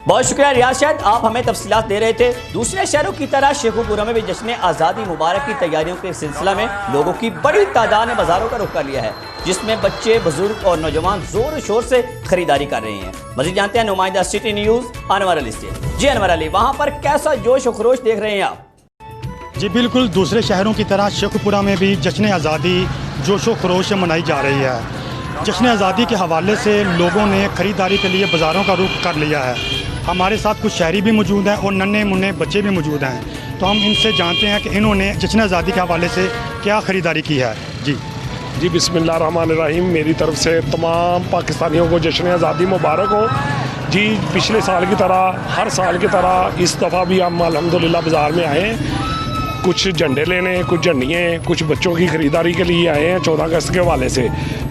बहुत शुक्रिया रियाज शायद, आप हमें तफसीलात दे रहे थे। दूसरे शहरों की तरह शेखुपुरा में भी जश्न आज़ादी मुबारक की तैयारियों के सिलसिला में लोगों की बड़ी तादाद ने बाजारों का रुख कर लिया है, जिसमें बच्चे, बुजुर्ग और नौजवान जोर शोर से खरीदारी कर रहे हैं। मजीद जानते हैं नुमाइंदा सिटी न्यूज़ अनवर अली से। जी अनवर अली, वहाँ पर कैसा जोश व खरोश देख रहे हैं आप? जी बिल्कुल, दूसरे शहरों की तरह शेखुपुरा में भी जश्न आज़ादी जोशो खरोश से मनाई जा रही है। जश्न आज़ादी के हवाले से लोगों ने ख़रीदारी के लिए बाज़ारों का रुख कर लिया है। हमारे साथ कुछ शहरी भी मौजूद हैं और नन्हे मुन्ने बच्चे भी मौजूद हैं, तो हम इनसे जानते हैं कि इन्होंने जश्न आज़ादी के हवाले से क्या ख़रीदारी की है। जी बिस्मिल्लाहिर्रहमानिर्रहीम। मेरी तरफ से तमाम पाकिस्तानियों को जश्न आज़ादी मुबारक हो। जी, पिछले साल की तरह, हर साल की तरह इस दफ़ा भी हम अल्हम्दुलिल्लाह बाज़ार में आए हैं, कुछ झंडे लेने, कुछ झंडियाँ, कुछ बच्चों की ख़रीदारी के लिए आए हैं 14 अगस्त के हवाले से।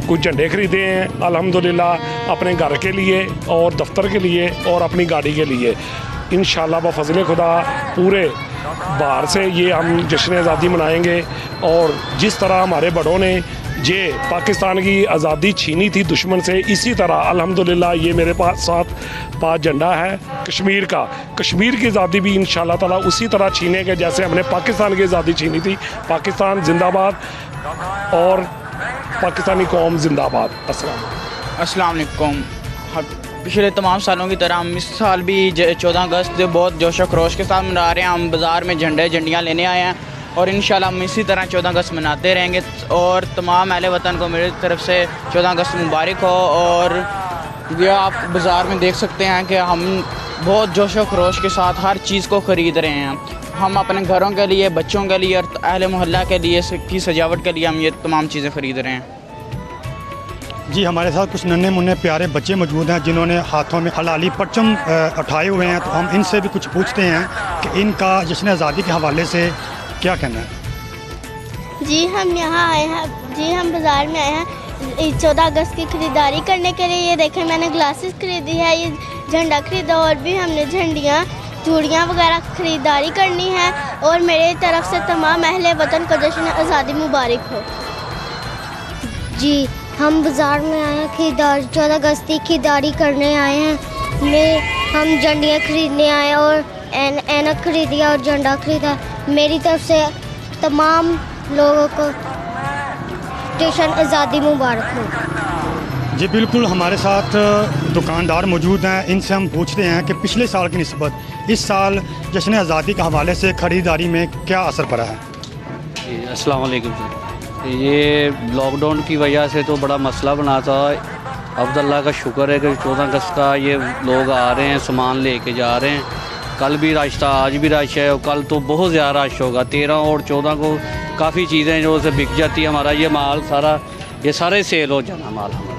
कुछ झंडे ख़रीदे हैं अल्हम्दुलिल्लाह अपने घर के लिए और दफ्तर के लिए और अपनी गाड़ी के लिए। इंशाअल्लाह बफ़ज़ल खुदा पूरे बाहर से ये हम जश्न आज़ादी मनाएंगे। और जिस तरह हमारे बड़ों ने ये पाकिस्तान की आज़ादी छीनी थी दुश्मन से, इसी तरह अल्हम्दुलिल्लाह ये मेरे पास झंडा है कश्मीर का। कश्मीर की आज़ादी भी इंशाअल्लाह ताला उसी तरह छीनेंगे जैसे हमने पाकिस्तान की आज़ादी छीनी थी। पाकिस्तान जिंदाबाद और पाकिस्तानी कौम जिंदाबाद। अस्सलाम वालेकुम। पिछले तमाम सालों की तरह हम इस साल भी 14 अगस्त बहुत जोश खरोश के साथ मना रहे हैं। हम बाज़ार में झंडियाँ लेने आए हैं और इंशाल्लाह हम इसी तरह 14 अगस्त मनाते रहेंगे। और तमाम अहले वतन को मेरी तरफ से 14 अगस्त मुबारक हो। और ये आप बाज़ार में देख सकते हैं कि हम बहुत जोश व खरोश के साथ हर चीज़ को ख़रीद रहे हैं। हम अपने घरों के लिए, बच्चों के लिए और अहले मोहल्ला के लिए की सजावट के लिए हम ये तमाम चीज़ें ख़रीद रहे हैं। जी, हमारे साथ कुछ नन्हे मुन्ने प्यारे बच्चे मौजूद हैं जिन्होंने हाथों में हलाली परचम उठाए हुए हैं, तो हम इनसे भी कुछ पूछते हैं कि इनका जश्न आज़ादी के हवाले से क्या कहना है। जी हम यहाँ आए हैं, जी हम बाज़ार में आए हैं 14 अगस्त की ख़रीदारी करने के लिए। ये देखें, मैंने ग्लासेस ख़रीदी है, ये झंडा ख़रीदा और भी हमने झंडियाँ, चूड़ियाँ वगैरह ख़रीदारी करनी है। और मेरे तरफ से तमाम अहले वतन को जश्न आज़ादी मुबारक हो। जी, हम बाज़ार में आए हैं 14 अगस्त की खरीदारी करने आए हैं। हम झंडियाँ ख़रीदने आए और ऐनक ख़रीदी और झंडा ख़रीदा। मेरी तरफ से तमाम लोगों को जश्न आज़ादी मुबारक हो। जी बिल्कुल, हमारे साथ दुकानदार मौजूद हैं, इनसे हम पूछते हैं कि पिछले साल की निस्बत इस साल जश्न आज़ादी के हवाले से ख़रीदारी में क्या असर पड़ा है। अस्सलाम वालेकुम सर। ये लॉकडाउन की वजह से तो बड़ा मसला बना था। अब अल्लाह का शुक्र है कि 14 अगस्त का ये लोग आ रहे हैं, सामान लेके जा रहे हैं। कल भी रश था, आज भी रश है और कल तो बहुत ज़्यादा रश होगा। 13 और 14 को काफ़ी चीज़ें जो से बिक जाती है। हमारा ये माल सारा, ये सारे सेल हो जाना माल हमारा।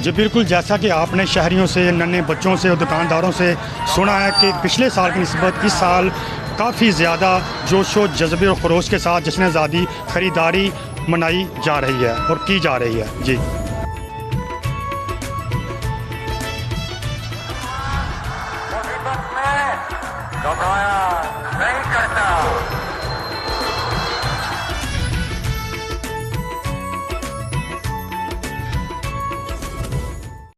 जी बिल्कुल, जैसा कि आपने शहरियों से, नन्हे बच्चों से और दुकानदारों से सुना है कि पिछले साल की निस्बत इस साल काफ़ी ज़्यादा जोशो जज्बे और खरोश के साथ जश्न आज़ादी ख़रीदारी मनाई जा रही है और की जा रही है। जी।